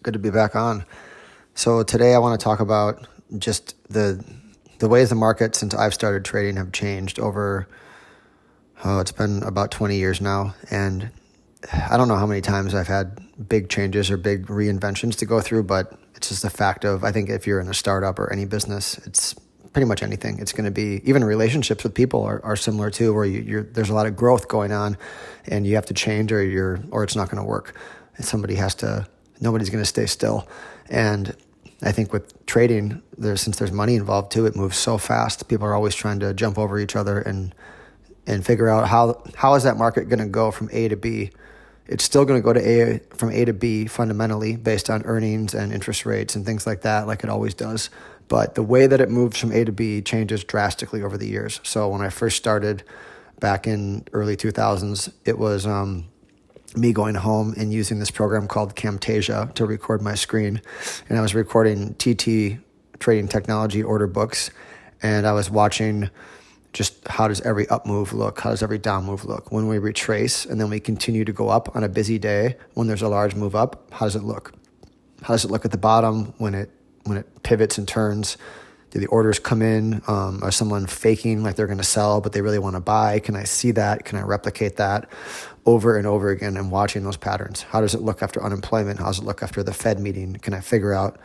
Good to be back on. So today I want to talk about just the ways the market since I've started trading have changed over, it's been about 20 years now. And I don't know how many times I've had big changes or big reinventions to go through, but it's just a fact of, I think if you're in a startup or any business, it's pretty much anything. It's going to be, even relationships with people are similar too, where there's a lot of growth going on and you have to change or it's not going to work. And nobody's going to stay still. And I think with trading, since there's money involved too, it moves so fast. People are always trying to jump over each other and figure out how is that market going to go from A to B. It's still going to go from A to B fundamentally based on earnings and interest rates and things like that, like it always does. But the way that it moves from A to B changes drastically over the years. So when I first started back in early 2000s, it was me going home and using this program called Camtasia to record my screen. And I was recording TT, Trading Technology order books, and I was watching just how does every up move look? How does every down move look? When we retrace and then we continue to go up on a busy day, when there's a large move up, how does it look? How does it look at the bottom when it pivots and turns? Do the orders come in? Or someone faking like they're going to sell, but they really want to buy? Can I see that? Can I replicate that over and over again and watching those patterns? How does it look after unemployment? How does it look after the Fed meeting? Can I figure out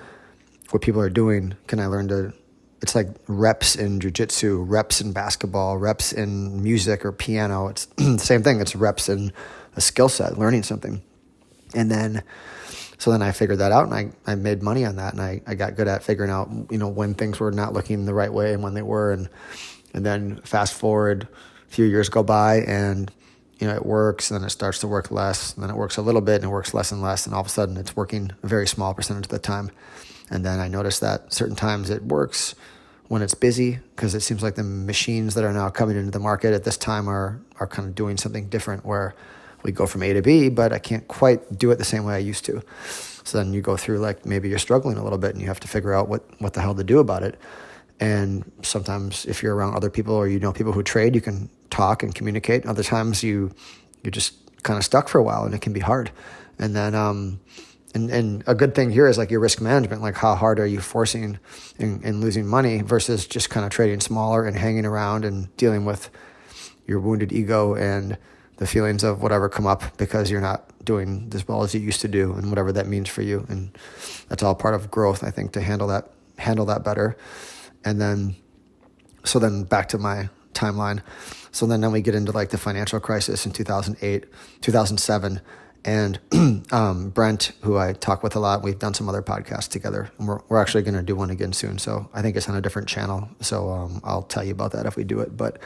what people are doing? Can I learn to, it's like reps in jiu-jitsu, reps in basketball, reps in music or piano. It's the same thing. It's reps in a skill set, learning something. So then I figured that out and I made money on that, and I got good at figuring out, when things were not looking the right way and when they were. And then fast forward, a few years go by and, it works, and then it starts to work less, and then it works a little bit and it works less and less. And all of a sudden it's working a very small percentage of the time. And then I noticed that certain times it works when it's busy, because it seems like the machines that are now coming into the market at this time are kind of doing something different, where we go from A to B, but I can't quite do it the same way I used to. So then you go through, like, maybe you're struggling a little bit and you have to figure out what the hell to do about it. And sometimes if you're around other people or people who trade, you can talk and communicate. Other times you're just kind of stuck for a while and it can be hard. And then and a good thing here is like your risk management, like how hard are you forcing and losing money versus just kind of trading smaller and hanging around and dealing with your wounded ego and the feelings of whatever come up because you're not doing as well as you used to do, and whatever that means for you. And that's all part of growth, I think, to handle that better. And then, so then back to my timeline. So then we get into like the financial crisis in 2008, 2007. And Brent, who I talk with a lot, we've done some other podcasts together, and we're actually going to do one again soon. So I think it's on a different channel. So I'll tell you about that if we do it. But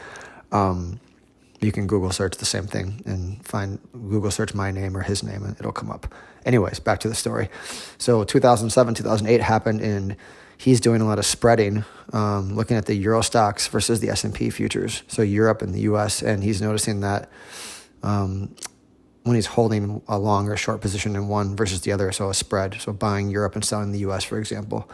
you can Google search the same thing and Google search my name or his name and it'll come up. Anyways, back to the story. So 2007, 2008 happened, and he's doing a lot of spreading, looking at the Euro stocks versus the S&P futures. So Europe and the US, and he's noticing that when he's holding a long or short position in one versus the other, so a spread, so buying Europe and selling the US, for example.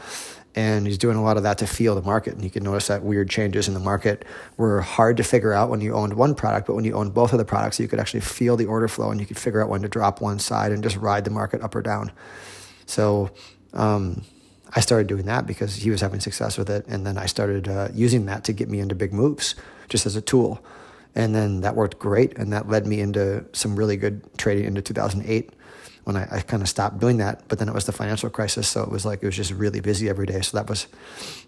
And he's doing a lot of that to feel the market. And you can notice that weird changes in the market were hard to figure out when you owned one product, but when you owned both of the products, you could actually feel the order flow and you could figure out when to drop one side and just ride the market up or down. So I started doing that because he was having success with it. And then I started using that to get me into big moves just as a tool. And then that worked great. And that led me into some really good trading into 2008 when I kind of stopped doing that. But then it was the financial crisis. So it was just really busy every day. So that was,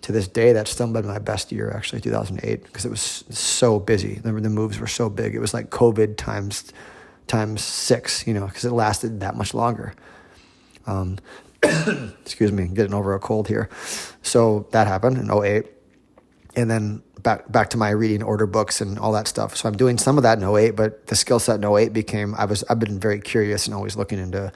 to this day, that's still been my best year, actually, 2008, because it was so busy. The moves were so big. It was like COVID times 6, because it lasted that much longer. Excuse me, getting over a cold here. So that happened in 2008. And then back to my reading order books and all that stuff. So I'm doing some of that in 2008, but the skill set in 2008 became, I've been very curious and always looking into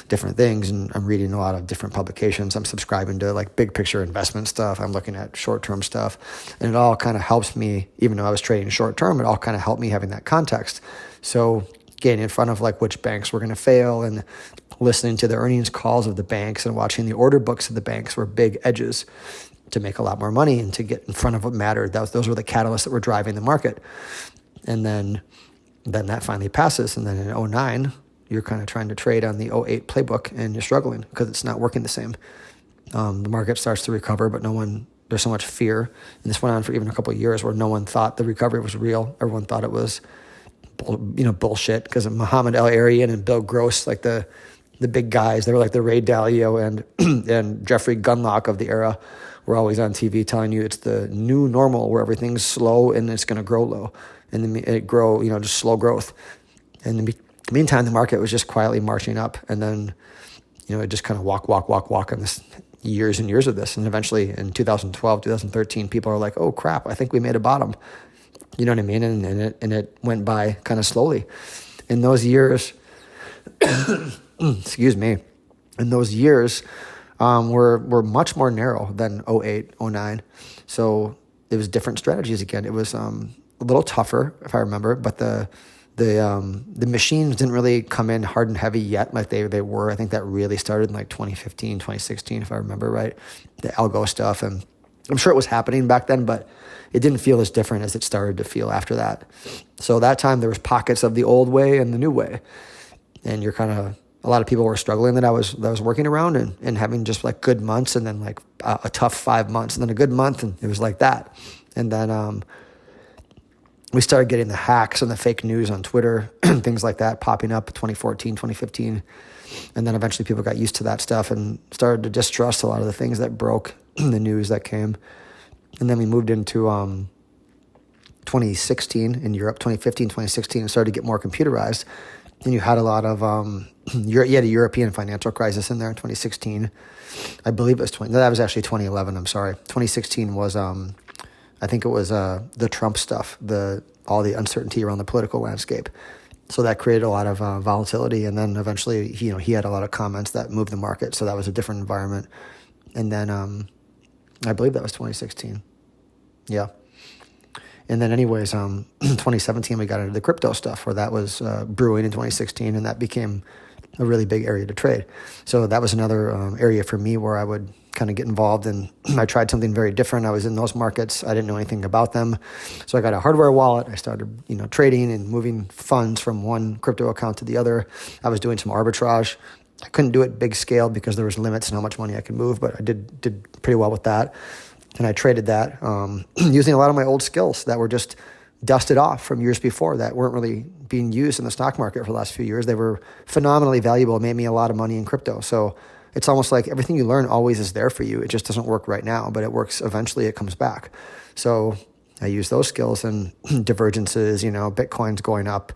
different things, and I'm reading a lot of different publications. I'm subscribing to like big picture investment stuff. I'm looking at short-term stuff, and it all kind of helps me, even though I was trading short-term, it all kind of helped me having that context. So getting in front of like which banks were going to fail and listening to the earnings calls of the banks and watching the order books of the banks were big edges to make a lot more money and to get in front of what mattered. Those were the catalysts that were driving the market. And then that finally passes. And then in 2009, you're kind of trying to trade on the '08 playbook and you're struggling because it's not working the same. The market starts to recover, but there's so much fear. And this went on for even a couple of years where no one thought the recovery was real. Everyone thought it was, bullshit, because of Muhammad El-Arian and Bill Gross, like the big guys. They were like the Ray Dalio and and Jeffrey Gundlach of the era, were always on TV telling you it's the new normal where everything's slow and it's going to grow low. And then it grow, just slow growth. And in the meantime, the market was just quietly marching up. And then, it just kind of walk on this years and years of this. And eventually in 2012, 2013, people are like, oh crap, I think we made a bottom. You know what I mean? And it went by kind of slowly. In those years, excuse me, in those years were much more narrow than '08, '09. So it was different strategies again. It was a little tougher, if I remember, but the machines didn't really come in hard and heavy yet like they were. I think that really started in like 2015, 2016, if I remember right, the algo stuff. And I'm sure it was happening back then, but it didn't feel as different as it started to feel after that. So that time there was pockets of the old way and the new way. And a lot of people were struggling that I was working around and having just like good months and then like a tough 5 months and then a good month. And it was like that. And then we started getting the hacks and the fake news on Twitter and things like that popping up 2014, 2015. And then eventually people got used to that stuff and started to distrust a lot of the things that broke the news that came. And then we moved into 2016 in Europe, 2015, 2016, and started to get more computerized. And you had a lot of, you had a European financial crisis in there in 2016. I believe it was that was actually 2011, I'm sorry. 2016 was, I think it was the Trump stuff, all the uncertainty around the political landscape. So that created a lot of volatility. And then eventually, he had a lot of comments that moved the market. So that was a different environment. And then I believe that was 2016. Yeah. And then anyways, 2017, we got into the crypto stuff where that was brewing in 2016, and that became a really big area to trade. So that was another area for me where I would kind of get involved, and I tried something very different. I was in those markets. I didn't know anything about them. So I got a hardware wallet. I started, trading and moving funds from one crypto account to the other. I was doing some arbitrage. I couldn't do it big scale because there was limits on how much money I could move, but I did pretty well with that. And I traded that using a lot of my old skills that were just dusted off from years before that weren't really being used in the stock market for the last few years. They were phenomenally valuable. It made me a lot of money in crypto. So it's almost like everything you learn always is there for you. It just doesn't work right now, but it works eventually. It comes back. So I use those skills and divergences, Bitcoin's going up,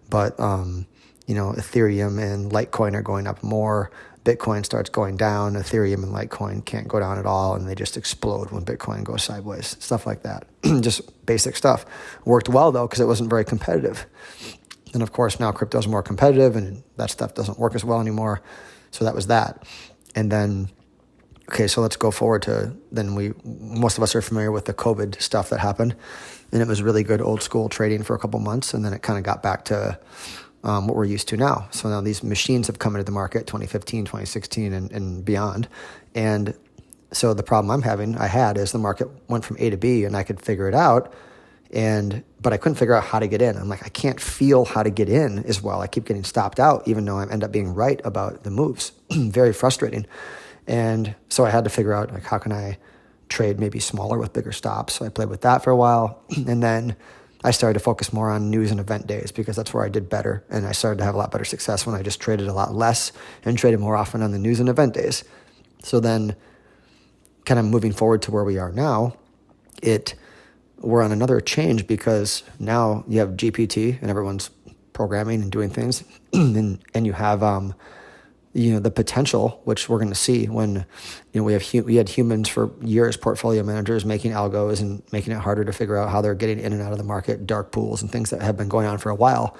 but, Ethereum and Litecoin are going up more. Bitcoin starts going down, Ethereum and Litecoin can't go down at all, and they just explode when Bitcoin goes sideways, stuff like that. Just basic stuff. Worked well, though, because it wasn't very competitive. And, of course, now crypto is more competitive, and that stuff doesn't work as well anymore. So that was that. And then, okay, so let's go forward to then most of us are familiar with the COVID stuff that happened, and it was really good old school trading for a couple months, and then it kind of got back to what we're used to now. So now these machines have come into the market 2015, 2016 and beyond. And so the problem I had is the market went from A to B and I could figure it out. But I couldn't figure out how to get in. I'm like, I can't feel how to get in as well. I keep getting stopped out, even though I end up being right about the moves. Very frustrating. And so I had to figure out, like, how can I trade maybe smaller with bigger stops? So I played with that for a while. And then I started to focus more on news and event days because that's where I did better. And I started to have a lot better success when I just traded a lot less and traded more often on the news and event days. So then kind of moving forward to where we are now, we're on another change because now you have GPT and everyone's programming and doing things. and you have, the potential, which we're going to see when, we had humans for years, portfolio managers making algos and making it harder to figure out how they're getting in and out of the market, dark pools and things that have been going on for a while.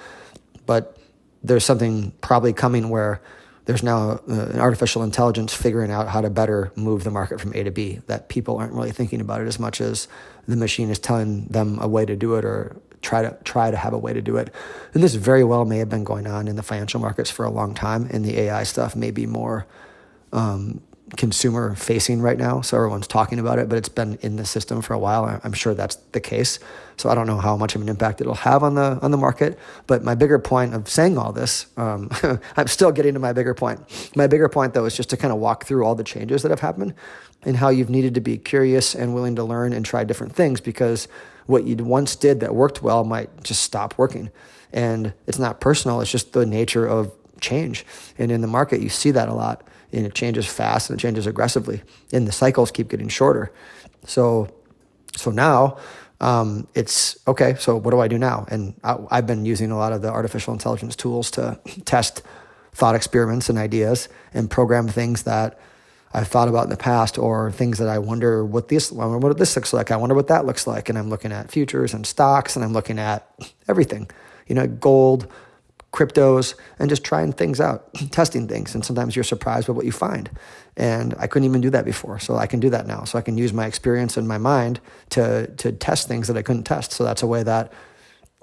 But there's something probably coming where there's now an artificial intelligence figuring out how to better move the market from A to B, that people aren't really thinking about it as much as the machine is telling them a way to do it or try to have a way to do it. And this very well may have been going on in the financial markets for a long time, and the AI stuff may be more consumer facing right now, so everyone's talking about it, but it's been in the system for a while. I'm sure that's the case. So I don't know how much of an impact it'll have on the market. But my bigger point of saying all this, I'm still getting to my bigger point. My bigger point, though, is just to kind of walk through all the changes that have happened and how you've needed to be curious and willing to learn and try different things, because what you once did that worked well might just stop working. And it's not personal. It's just the nature of change. And in the market, you see that a lot. And it changes fast and it changes aggressively. And the cycles keep getting shorter. So now it's, okay, so what do I do now? And I've been using a lot of the artificial intelligence tools to test thought experiments and ideas and program things that I've thought about in the past, or things that I wonder what this looks like. I wonder what that looks like. And I'm looking at futures and stocks, and I'm looking at everything, gold, cryptos, and just trying things out, testing things. And sometimes you're surprised by what you find. And I couldn't even do that before. So I can do that now. So I can use my experience and my mind to test things that I couldn't test. So that's a way that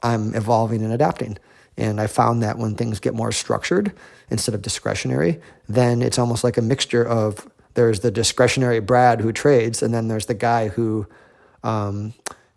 I'm evolving and adapting. And I found that when things get more structured instead of discretionary, then it's almost like a mixture of, there's the discretionary Brad who trades, and then there's the guy who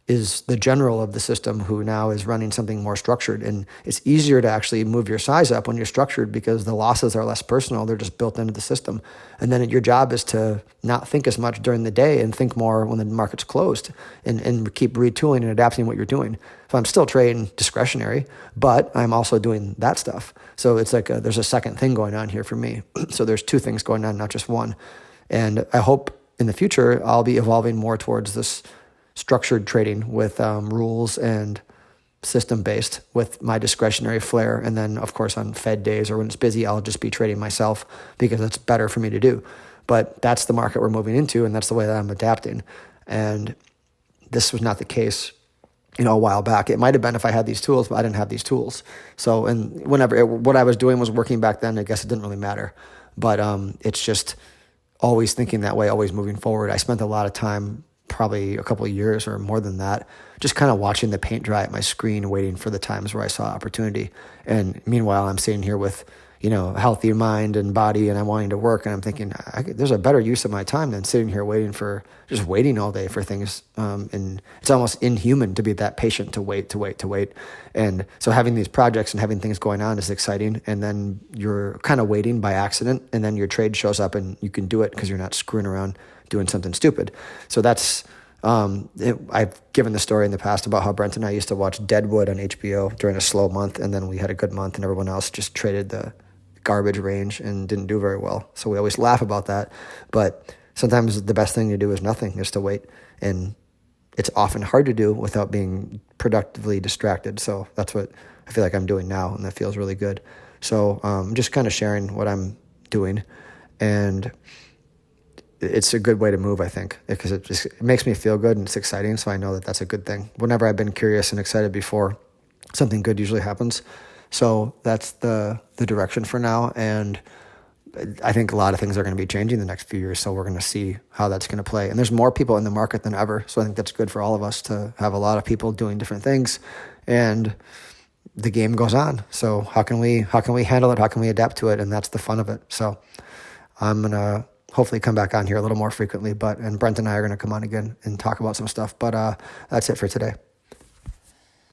is the general of the system who now is running something more structured. And it's easier to actually move your size up when you're structured, because the losses are less personal. They're just built into the system. And then your job is to not think as much during the day and think more when the market's closed, and keep retooling and adapting what you're doing. So I'm still trading discretionary, but I'm also doing that stuff. So it's like there's a second thing going on here for me. So there's two things going on, not just one. And I hope in the future I'll be evolving more towards this structured trading with rules and system-based, with my discretionary flair. And then, of course, on Fed days or when it's busy, I'll just be trading myself, because it's better for me to do. But that's the market we're moving into, and that's the way that I'm adapting. And this was not the case, a while back. It might have been if I had these tools, but I didn't have these tools. So, and what I was doing was working back then. I guess it didn't really matter. But it's just always thinking that way, always moving forward. I spent a lot of time, probably a couple of years or more than that, just kind of watching the paint dry at my screen, waiting for the times where I saw opportunity. And meanwhile, I'm sitting here with, a healthy mind and body, and I'm wanting to work. And I'm thinking, there's a better use of my time than sitting here waiting all day for things. And it's almost inhuman to be that patient, to wait. And so having these projects and having things going on is exciting. And then you're kind of waiting by accident, and then your trade shows up and you can do it because you're not screwing around doing something stupid. So that's, I've given the story in the past about how Brent and I used to watch Deadwood on HBO during a slow month, and then we had a good month, and everyone else just traded the garbage range and didn't do very well. So we always laugh about that. But sometimes the best thing to do is nothing, is to wait. And it's often hard to do without being productively distracted. So that's what I feel like I'm doing now, and that feels really good. So just kind of sharing what I'm doing. And it's a good way to move, I think, because it makes me feel good and it's exciting. So I know that that's a good thing. Whenever I've been curious and excited before, something good usually happens. So that's the direction for now. And I think a lot of things are going to be changing the next few years. So we're going to see how that's going to play. And there's more people in the market than ever. So I think that's good for all of us to have a lot of people doing different things. And the game goes on. So how can we handle it? How can we adapt to it? And that's the fun of it. So I'm going to hopefully come back on here a little more frequently, and Brent and I are going to come on again and talk about some stuff. But that's it for today.